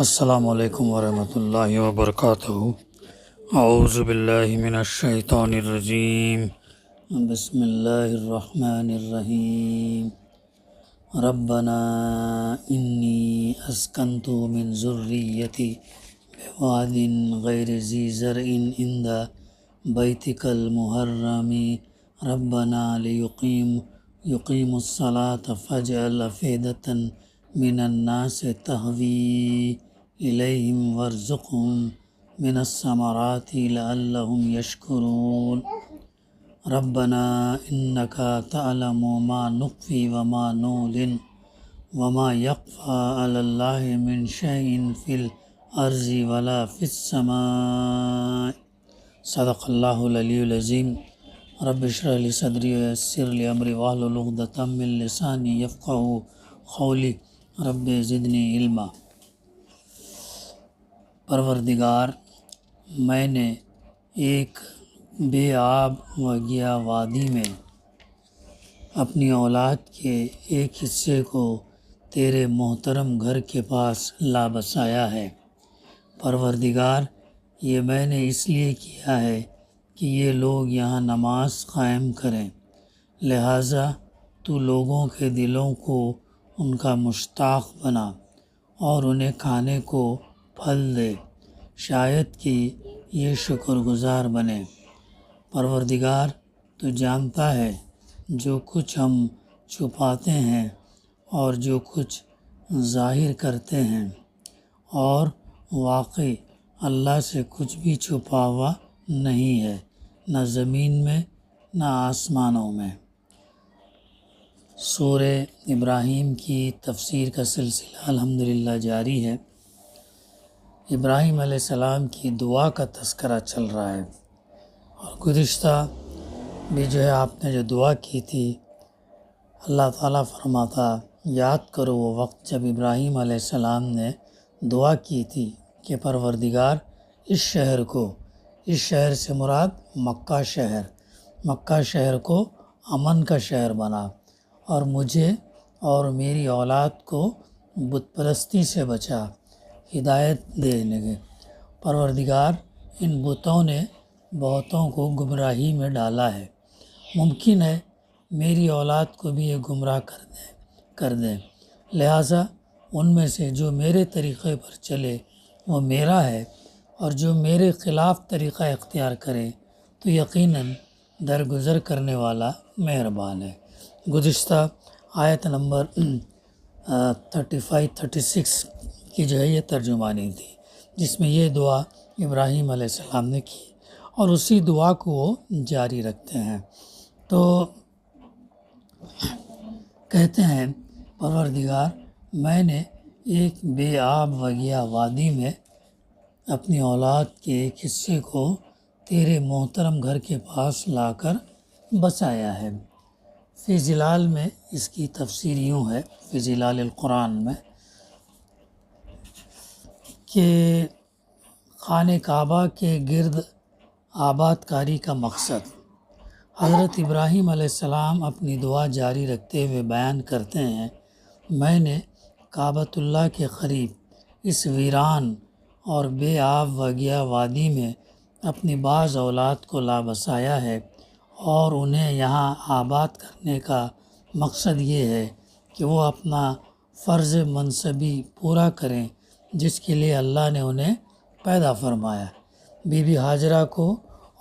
السلام علیکم ورحمۃ اللہ وبرکاتہ۔ اعوذ باللہ من الشیطان الرجیم، بسم اللہ الرحمن الرحیم۔ ربنا انی اسکنت من ذریتی بواد غیر ذی زرع عند بیتک المحرم ربنا یقیموا الصلاة فاجعل افئدة من الناس تهوی الیہم وارزقہم من الثمرات لعلہم یشکرون۔ ربنا انک تعلم ما نخفی وما نعلن وما یخفی علی اللہ من شیء فی الارض ولا فی السماء۔ صدق اللہ العلی العظیم۔ رب اشرح لی صدری ویسر لی امری واحلل عقدۃ من لسانی یفقہوا قولی رب زدنی علما۔ پروردگار، میں نے ایک بے آب و گیا وادی میں اپنی اولاد کے ایک حصے کو تیرے محترم گھر کے پاس لا بسایا ہے۔ پروردگار، یہ میں نے اس لیے کیا ہے کہ یہ لوگ یہاں نماز قائم کریں، لہٰذا تو لوگوں کے دلوں کو ان کا مشتاق بنا اور انہیں کھانے کو پھل دے، شاید کہ یہ شکر گزار بنے۔ پروردگار، تو جانتا ہے جو کچھ ہم چھپاتے ہیں اور جو کچھ ظاہر کرتے ہیں، اور واقعی اللہ سے کچھ بھی چھپا ہوا نہیں ہے، نہ زمین میں نہ آسمانوں میں۔ سورہ ابراہیم کی تفسیر کا سلسلہ الحمدللہ جاری ہے۔ ابراہیم علیہ السلام کی دعا کا تذکرہ چل رہا ہے، اور گزشتہ بھی جو ہے آپ نے جو دعا کی تھی، اللہ تعالیٰ فرماتا یاد کرو وہ وقت جب ابراہیم علیہ السلام نے دعا کی تھی کہ پروردگار اس شہر سے مراد مکہ شہر کو امن کا شہر بنا، اور مجھے اور میری اولاد کو بت پرستی سے بچا، ہدایت دینے کے۔ پروردگار، ان بتوں نے بہتوں کو گمراہی میں ڈالا ہے، ممکن ہے میری اولاد کو بھی یہ گمراہ کر دیں، لہٰذا ان میں سے جو میرے طریقے پر چلے وہ میرا ہے، اور جو میرے خلاف طریقہ اختیار کرے تو یقیناً درگزر کرنے والا مہربان ہے۔ گزشتہ آیت نمبر 35-36 کی جو ہے یہ ترجمانی تھی، جس میں یہ دعا ابراہیم علیہ السلام نے کی، اور اسی دعا کو وہ جاری رکھتے ہیں۔ تو کہتے ہیں پروردگار، میں نے ایک بے آب و گیا وادی میں اپنی اولاد کے ایک حصے کو تیرے محترم گھر کے پاس لا کر بسایا ہے۔ فی ظلال میں اس کی تفسیر یوں ہے، فی ظلال القرآن میں، کہ خانہ کعبہ کے گرد آباد کاری کا مقصد۔ حضرت ابراہیم علیہ السلام اپنی دعا جاری رکھتے ہوئے بیان کرتے ہیں، میں نے کعبۃ اللہ کے قریب اس ویران اور بے آب و گیا وادی میں اپنی بعض اولاد کو لا بسایا ہے، اور انہیں یہاں آباد کرنے کا مقصد یہ ہے کہ وہ اپنا فرض منصبی پورا کریں جس کے لیے اللہ نے انہیں پیدا فرمایا۔ بی بی ہاجرہ کو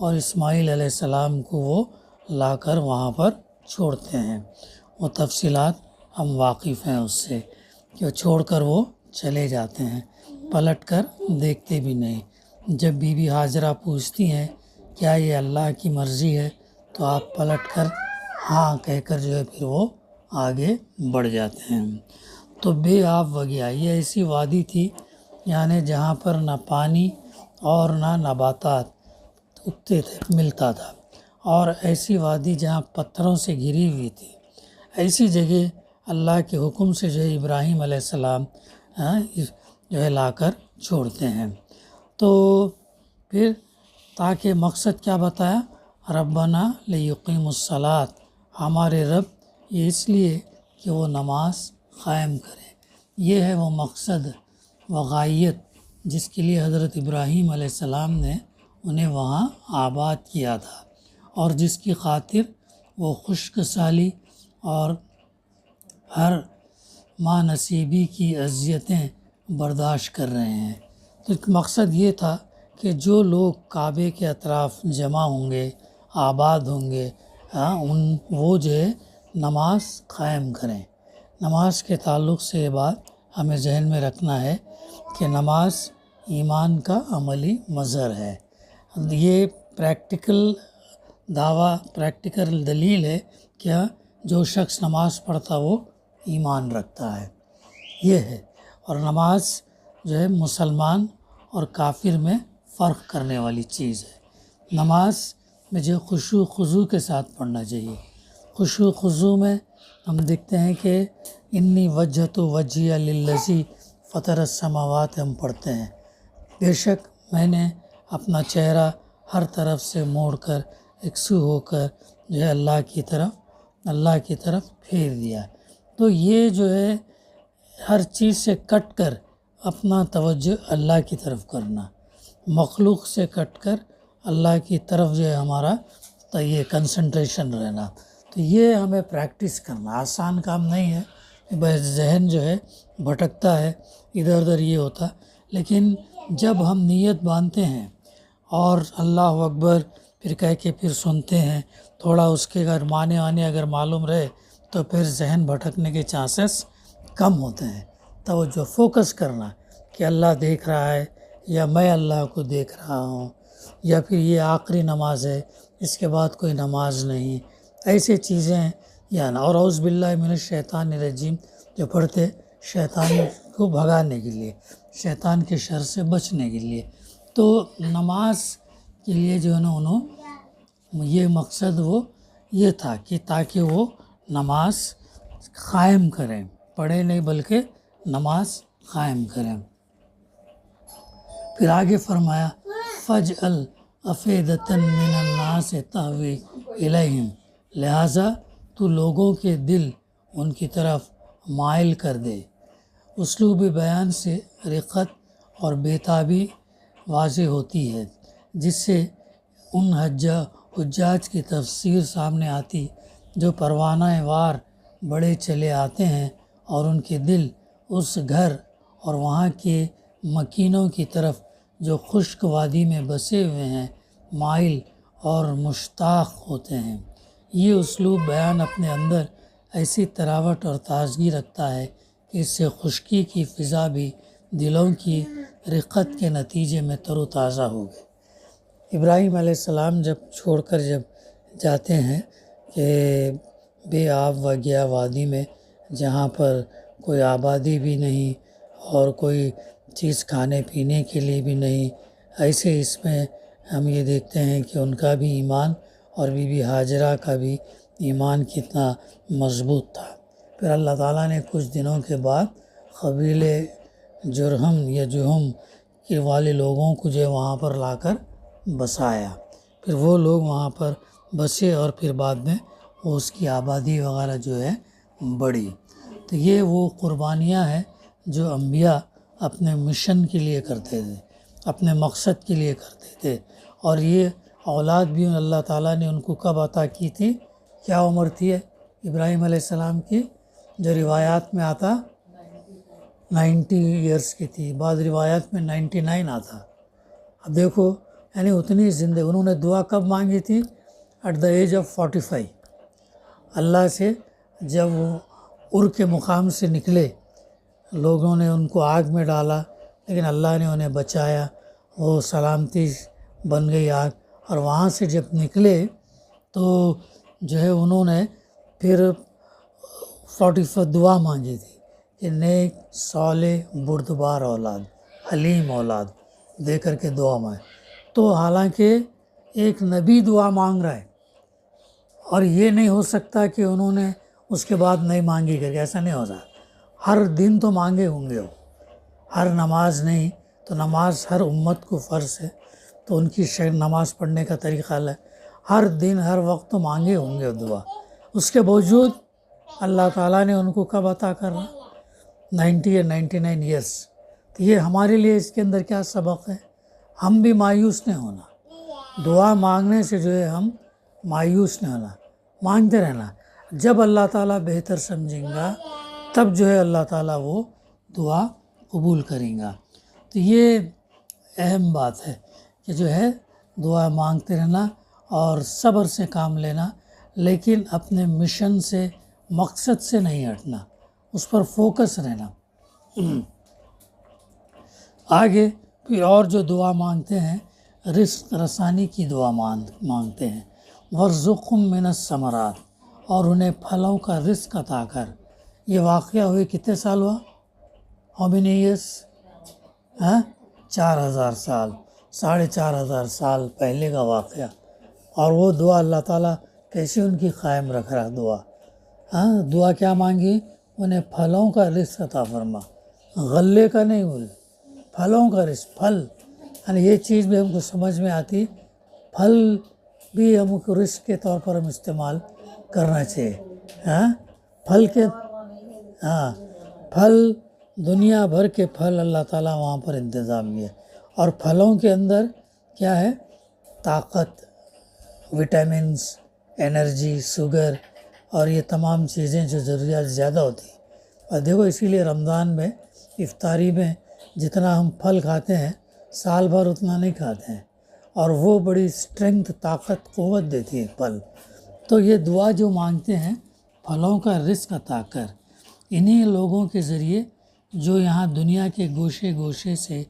اور اسماعیل علیہ السلام کو وہ لا کر وہاں پر چھوڑتے ہیں۔ وہ تفصیلات ہم واقف ہیں اس سے، کہ چھوڑ کر وہ چلے جاتے ہیں، پلٹ کر دیکھتے بھی نہیں۔ جب بی بی ہاجرہ پوچھتی ہیں کیا یہ اللہ کی مرضی ہے، تو آپ پلٹ کر ہاں کہہ کر جو ہے پھر وہ آگے بڑھ جاتے ہیں۔ تو بے آب و گیا، یہ ایسی وادی تھی یعنی جہاں پر نہ پانی اور نہ نباتات اگتے تھے، ملتا تھا، اور ایسی وادی جہاں پتھروں سے گھری ہوئی تھی۔ ایسی جگہ اللہ کے حکم سے جو ہے ابراہیم علیہ السلام جو ہے لا کر چھوڑتے ہیں۔ تو پھر تاکہ مقصد کیا بتایا، ربنا لیقیموا الصلاۃ، ہمارے رب یہ اس لیے کہ وہ نماز قائم کرے، یہ ہے وہ مقصد، وغائیت جس کے لیے حضرت ابراہیم علیہ السلام نے انہیں وہاں آباد کیا تھا، اور جس کی خاطر وہ خشک سالی اور ہر ماں نصیبی کی اذیتیں برداشت کر رہے ہیں۔ تو مقصد یہ تھا کہ جو لوگ کعبے کے اطراف جمع ہوں گے، آباد ہوں گے، وہ جو ہے نماز قائم کریں۔ نماز کے تعلق سے یہ بات ہمیں ذہن میں رکھنا ہے کہ نماز ایمان کا عملی مظہر ہے۔ یہ پریکٹیکل دعویٰ، پریکٹیکل دلیل ہے کہ جو شخص نماز پڑھتا وہ ایمان رکھتا ہے، یہ ہے۔ اور نماز جو ہے مسلمان اور کافر میں فرق کرنے والی چیز ہے۔ نماز میں جو خشوع خضوع کے ساتھ پڑھنا چاہیے۔ خشوع خضوع میں ہم دیکھتے ہیں کہ انی وجہت وجہی للذی فطر السماوات ہم پڑھتے ہیں، بے شک میں نے اپنا چہرہ ہر طرف سے موڑ کر یکسو ہو کر جو ہے اللہ کی طرف پھیر دیا۔ تو یہ جو ہے ہر چیز سے کٹ کر اپنا توجہ اللہ کی طرف کرنا، مخلوق سے کٹ کر اللہ کی طرف جو ہے ہمارا تو یہ کنسنٹریشن رہنا۔ تو یہ ہمیں پریکٹس کرنا، آسان کام نہیں ہے۔ بس ذہن جو ہے بھٹکتا ہے، ادھر ادھر یہ ہوتا، لیکن جب ہم نیت باندھتے ہیں اور اللہ اکبر پھر کہہ کے پھر سنتے ہیں، تھوڑا اس کے اگر معنی اگر معلوم رہے تو پھر ذہن بھٹکنے کے چانسز کم ہوتے ہیں۔ توجہ فوکس کرنا کہ اللہ دیکھ رہا ہے یا میں اللہ کو دیکھ رہا ہوں، یا پھر یہ آخری نماز ہے، اس کے بعد کوئی نماز نہیں، ایسے چیزیں ہیں۔ یا نا، اور اعوذ باللہ من الشیطان الرجیم جو پڑھتے شیطان کو بھگانے کے لیے، شیطان کے شر سے بچنے کے لیے۔ تو نماز کے لیے جو ہے نا یہ مقصد وہ یہ تھا کہ تاکہ وہ نماز قائم کریں، پڑھے نہیں بلکہ نماز قائم کریں۔ پھر آگے فرمایا فَاجْعَلْ أَفْئِدَةً مِّنَ النَّاسِ تَهْوِي إِلَيْهِمْ، لہٰذا تو لوگوں کے دل ان کی طرف مائل کر دے۔ اسلوب بیان سے رقت اور بےتابی واضح ہوتی ہے، جس سے ان حجاج کی تفسیر سامنے آتی جو پروانہ وار بڑے چلے آتے ہیں اور ان کے دل اس گھر اور وہاں کے مکینوں کی طرف جو خشک وادی میں بسے ہوئے ہیں مائل اور مشتاق ہوتے ہیں۔ یہ اسلوب بیان اپنے اندر ایسی تراوٹ اور تازگی رکھتا ہے کہ اس سے خشکی کی فضا بھی دلوں کی رقت کے نتیجے میں تر و تازہ ہو گئی۔ ابراہیم علیہ السلام جب چھوڑ کر جاتے ہیں کہ بے آب و گیا وادی میں، جہاں پر کوئی آبادی بھی نہیں اور کوئی چیز کھانے پینے کے لیے بھی نہیں، ایسے اس میں ہم یہ دیکھتے ہیں کہ ان کا بھی ایمان اور بی بی ہاجرہ کا بھی ایمان کتنا مضبوط تھا۔ پھر اللہ تعالیٰ نے کچھ دنوں کے بعد قبیلے جرہم یا جہم کے والے لوگوں کو جو وہاں پر لا کر بسایا، پھر وہ لوگ وہاں پر بسے اور پھر بعد میں وہ اس کی آبادی وغیرہ جو ہے بڑھی۔ تو یہ وہ قربانیاں ہیں جو انبیاء اپنے مشن کے لیے کرتے تھے، اپنے مقصد کے لیے کرتے تھے۔ اور یہ اولاد بھی اللہ تعالیٰ نے ان کو کب عطا کی تھی؟ کیا عمر تھی ابراہیم علیہ السلام کی؟ جو روایات میں آتا 90 ایئرس کی تھی، بعض روایات میں 99 آتا۔ اب دیکھو یعنی اتنی زندگی انہوں نے دعا کب مانگی تھی؟ At the age of 45۔ اللہ سے جب وہ عر کے مقام سے نکلے، لوگوں نے ان کو آگ میں ڈالا لیکن اللہ نے انہیں بچایا، وہ سلامتی بن گئی آگ۔ اور وہاں سے جب نکلے تو جو ہے انہوں نے پھر 44 دعا مانگی تھی کہ نیک صالح بردبار اولاد، حلیم اولاد دے کر کے دعا مانگے۔ تو حالانکہ ایک نبی دعا مانگ رہا ہے اور یہ نہیں ہو سکتا کہ انہوں نے اس کے بعد نہیں مانگی کر کے، ایسا نہیں ہو سکتا۔ ہر دن تو مانگے ہوں گے وہ، ہر نماز نہیں تو نماز ہر امت کو فرض ہے، تو ان کی نماز پڑھنے کا طریقہ الگ، ہر دن ہر وقت تو مانگے ہوں گے دعا۔ اس کے باوجود اللہ تعالیٰ نے ان کو کب عطا کر رہا؟ 90 یا 99 ایئرس۔ تو یہ ہمارے لیے اس کے اندر کیا سبق ہے؟ ہم بھی مایوس نہیں ہونا، دعا مانگنے سے جو ہے ہم مایوس نہیں ہونا، مانگتے رہنا. جب اللہ تعالیٰ بہتر سمجھیں گا تب جو ہے اللہ تعالیٰ وہ دعا قبول کریں گا. تو یہ اہم بات ہے کہ جو ہے دعا مانگتے رہنا اور صبر سے کام لینا، لیکن اپنے مشن سے، مقصد سے نہیں ہٹنا، اس پر فوکس رہنا. آگے پھر اور جو دعا مانگتے ہیں، رزق رسانی کی دعا مانگتے ہیں. وَارْزُقْهُم مِّنَ الثَّمَرَاتِ، اور انہیں پھلوں کا رزق عطا کر. یہ واقعہ ہوئے کتنے سال ہوا؟ How many years؟ 4000 سال، 4500 سال پہلے کا واقعہ. اور وہ دعا اللہ تعالیٰ کیسے ان کی قائم رکھ رہا دعا. دعا کیا مانگی؟ انہیں پھلوں کا رزق عطا فرما. غلے کا نہیں بول، پھلوں کا رزق. پھل یعنی یہ چیز بھی ہم کو سمجھ میں آتی، پھل بھی ہم کو رزق کے طور پر ہم استعمال کرنا چاہیے. پھل کے پھل دنیا بھر کے پھل اللہ تعالیٰ وہاں پر انتظام کیا. اور پھلوں کے اندر کیا ہے؟ طاقت، وٹامنس، انرجی، شوگر اور یہ تمام چیزیں جو ضروریات زیادہ ہوتی ہیں. اور دیکھو اسی لیے رمضان میں افطاری میں جتنا ہم پھل کھاتے ہیں سال بھر اتنا نہیں کھاتے ہیں، اور وہ بڑی اسٹرینگتھ، طاقت، قوت دیتی ہے پھل. تو یہ دعا جو مانگتے ہیں، پھلوں کا رزق عطا کر انہی لوگوں کے ذریعے جو یہاں دنیا کے گوشے گوشے سے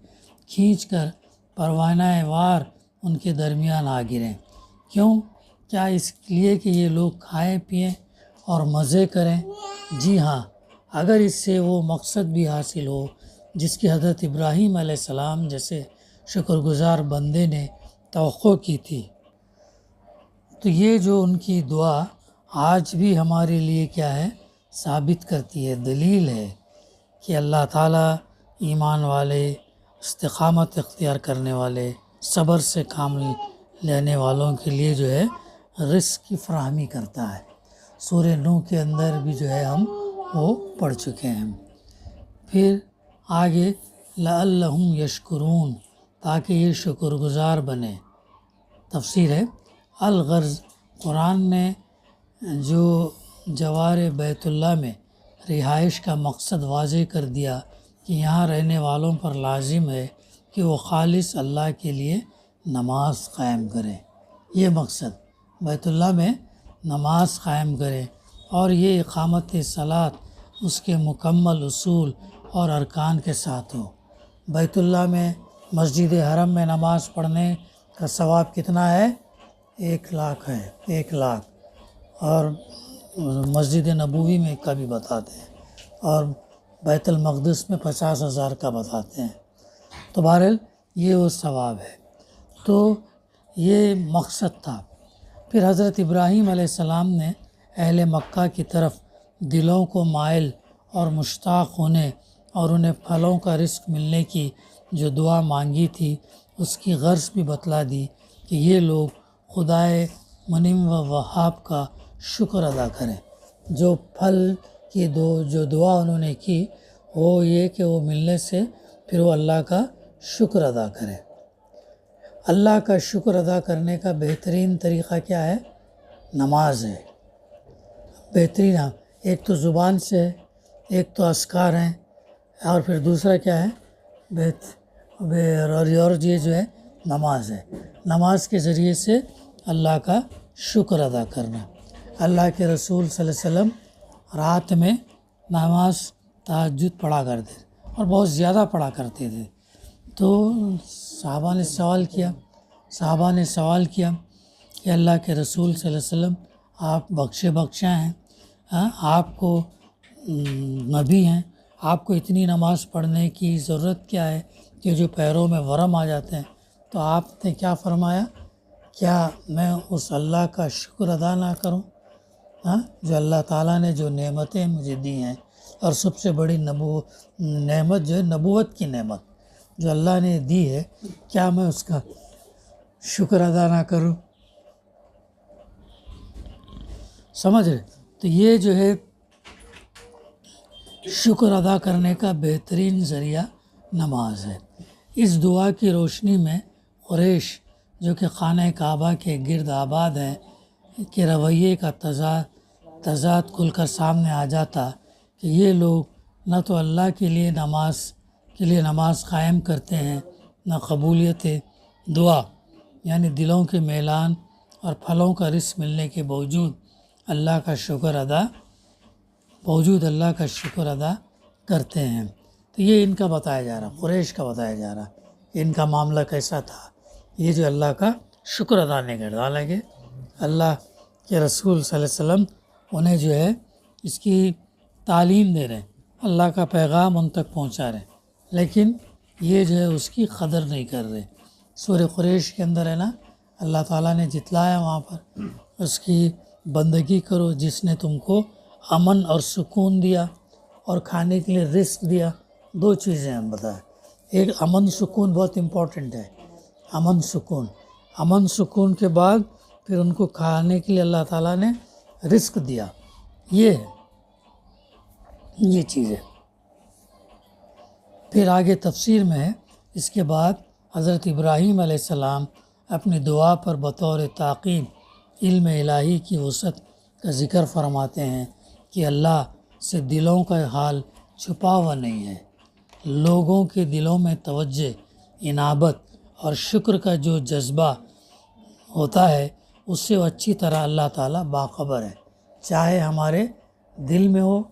کھینچ کر پروانہ وار ان کے درمیان آ گریں. کیوں؟ کیا اس لیے کہ یہ لوگ کھائیں پئیں اور مزے کریں؟ جی ہاں، اگر اس سے وہ مقصد بھی حاصل ہو جس کی حضرت ابراہیم علیہ السلام جیسے شکر گزار بندے نے توقع کی تھی، تو یہ جو ان کی دعا آج بھی ہمارے لیے کیا ہے؟ ثابت کرتی ہے، دلیل ہے کہ اللہ تعالیٰ ایمان والے، استقامت اختیار کرنے والے، صبر سے کام لینے والوں کے لیے جو ہے رزق کی فراہمی کرتا ہے. سورہ نوح کے اندر بھی جو ہے ہم وہ پڑھ چکے ہیں. پھر آگے لعلہم یشکرون، تاکہ یہ شکر گزار بنے. تفسیر ہے الغرض، قرآن نے جو جوار بیت اللہ میں رہائش کا مقصد واضح کر دیا کہ یہاں رہنے والوں پر لازم ہے کہ وہ خالص اللہ کے لیے نماز قائم کریں. یہ مقصد بیت اللہ میں نماز قائم کریں، اور یہ اقامت صلاۃ اس کے مکمل اصول اور ارکان کے ساتھ ہو. بیت اللہ میں مسجد حرم میں نماز پڑھنے کا ثواب کتنا ہے؟ 1,00,000 ہے، 1,00,000. اور مسجد نبوی میں کا بھی بتاتے ہیں، اور بیت المقدس میں 50,000 کا بتاتے ہیں. تو بہرحال یہ وہ ثواب ہے. تو یہ مقصد تھا. پھر حضرت ابراہیم علیہ السلام نے اہل مکہ کی طرف دلوں کو مائل اور مشتاق ہونے اور انہیں پھلوں کا رزق ملنے کی جو دعا مانگی تھی، اس کی غرض بھی بتلا دی کہ یہ لوگ خدائے منعم و وہاب کا شکر ادا کریں. جو پھل کی جو دعا انہوں نے کی وہ یہ کہ وہ ملنے سے پھر وہ اللہ کا شکر ادا کریں. اللہ کا شکر ادا کرنے کا بہترین طریقہ کیا ہے؟ نماز ہے. بہترین، ایک تو زبان سے ہے، ایک تو اذکار ہیں، اور پھر دوسرا کیا ہے؟ اور یہ جو ہے نماز ہے. نماز کے ذریعے سے اللہ کا شکر ادا کرنا. اللہ کے رسول صلی اللہ علیہ وسلم رات میں نماز تہجد پڑھا کرتے اور بہت زیادہ پڑھا کرتے تھے. تو صحابہ نے سوال کیا کہ اللہ کے رسول صلی اللہ علیہ وسلم آپ بخشا ہیں، آپ کو نبی ہیں، آپ کو اتنی نماز پڑھنے کی ضرورت کیا ہے کہ جو پیروں میں ورم آ جاتے ہیں؟ تو آپ نے کیا فرمایا؟ کیا میں اس اللہ کا شکر ادا نہ کروں جو اللہ تعالیٰ نے جو نعمتیں مجھے دی ہیں، اور سب سے بڑی نعمت جو ہے نبوت کی نعمت جو اللہ نے دی ہے، کیا میں اس کا شکر ادا نہ کروں؟ سمجھ رہے؟ تو یہ جو ہے شکر ادا کرنے کا بہترین ذریعہ نماز ہے۔ اس دعا کی روشنی میں قریش جو کہ خانہ کعبہ کے گرد آباد ہیں کے رویے کا تضاد کھل کر سامنے آ جاتا کہ یہ لوگ نہ تو اللہ کے لیے نماز قائم کرتے ہیں، نہ قبولیت دعا یعنی دلوں کے میلان اور پھلوں کا رزق ملنے کے باوجود اللہ کا شکر ادا کرتے ہیں۔ تو یہ ان کا بتایا جا رہا، قریش کا بتایا جا رہا کہ ان کا معاملہ کیسا تھا، یہ جو اللہ کا شکر ادا نہیں کرتا، حالانکہ اللہ کے رسول صلی اللہ علیہ وسلم انہیں جو ہے اس کی تعلیم دے رہے ہیں، اللہ کا پیغام ان تک پہنچا رہے ہیں، لیکن یہ جو ہے اس کی قدر نہیں کر رہے۔ سورہ قریش کے اندر ہے نا، اللہ تعالیٰ نے جتلایا وہاں پر اس کی بندگی کرو جس نے تم کو امن اور سکون دیا اور کھانے کے لیے رزق دیا۔ دو چیزیں ہم بتائیں، ایک امن سکون بہت امپورٹنٹ ہے، امن سکون کے بعد پھر ان کو کھانے کے لیے اللہ تعالیٰ نے رزق دیا، یہ چیز ہے۔ پھر آگے تفسیر میں ہے، اس کے بعد حضرت ابراہیم علیہ السلام اپنی دعا پر بطور تعقیب علم الہی کی وسعت کا ذکر فرماتے ہیں کہ اللہ سے دلوں کا حال چھپا ہوا نہیں ہے، لوگوں کے دلوں میں توجہ، انابت اور شکر کا جو جذبہ ہوتا ہے اس سے وہ اچھی طرح اللہ تعالیٰ باخبر ہے، چاہے ہمارے دل میں ہو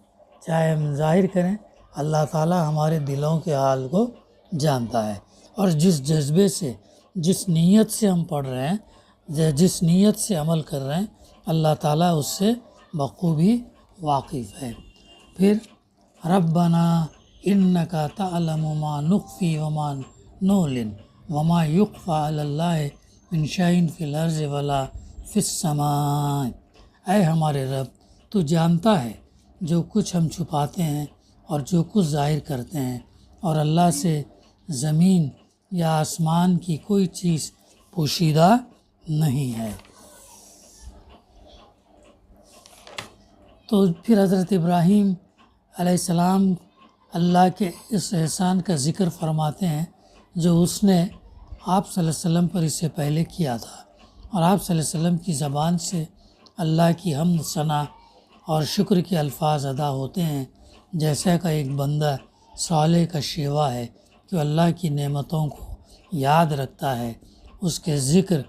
چاہے ہم ظاہر کریں، اللہ تعالیٰ ہمارے دلوں کے حال کو جانتا ہے، اور جس جذبے سے جس نیت سے ہم پڑھ رہے ہیں، جس نیت سے عمل کر رہے ہیں، اللہ تعالیٰ اس سے بخوبی واقف ہے۔ پھر ربنا انکا تعلم ما نخفی وما نعلن وما یخفی علی اللہ من شیء فی الارض ولا فی السماء، اے ہمارے رب تو جانتا ہے جو کچھ ہم چھپاتے ہیں اور جو کچھ ظاہر کرتے ہیں، اور اللہ سے زمین یا آسمان کی کوئی چیز پوشیدہ نہیں ہے۔ تو پھر حضرت ابراہیم علیہ السلام اللہ کے اس احسان کا ذکر فرماتے ہیں جو اس نے آپ صلی اللہ علیہ وسلم پر اس سے پہلے کیا تھا، اور آپ صلی اللہ علیہ وسلم کی زبان سے اللہ کی حمد ثنا اور شکر کے الفاظ ادا ہوتے ہیں، جیسا کہ ایک بندہ صالح کا شیوا ہے کہ اللہ کی نعمتوں کو یاد رکھتا ہے، اس کے ذکر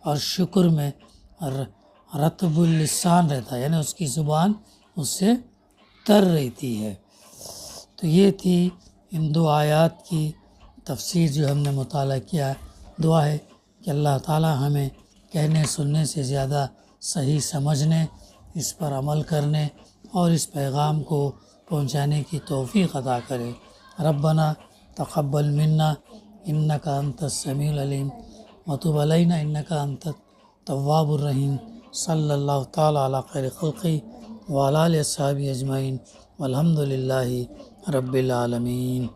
اور شکر میں رطب اللسان رہتا ہے، یعنی اس کی زبان اس سے تر رہتی ہے۔ تو یہ تھی ان دو آیات کی تفسیر جو ہم نے مطالعہ کیا۔ دعا ہے کہ اللہ تعالیٰ ہمیں کہنے سننے سے زیادہ صحیح سمجھنے، اس پر عمل کرنے اور اس پیغام کو پہنچانے کی توفیق عطا کرے۔ ربنا تقبل منا انکا انت السمیع العلیم وتب علینا انکا انت التواب الرحیم۔ صلی اللہ تعالیٰ علی خیر خلقہ وعلی آلہ وصحبہ اجمعین والحمد للہ رب العالمین۔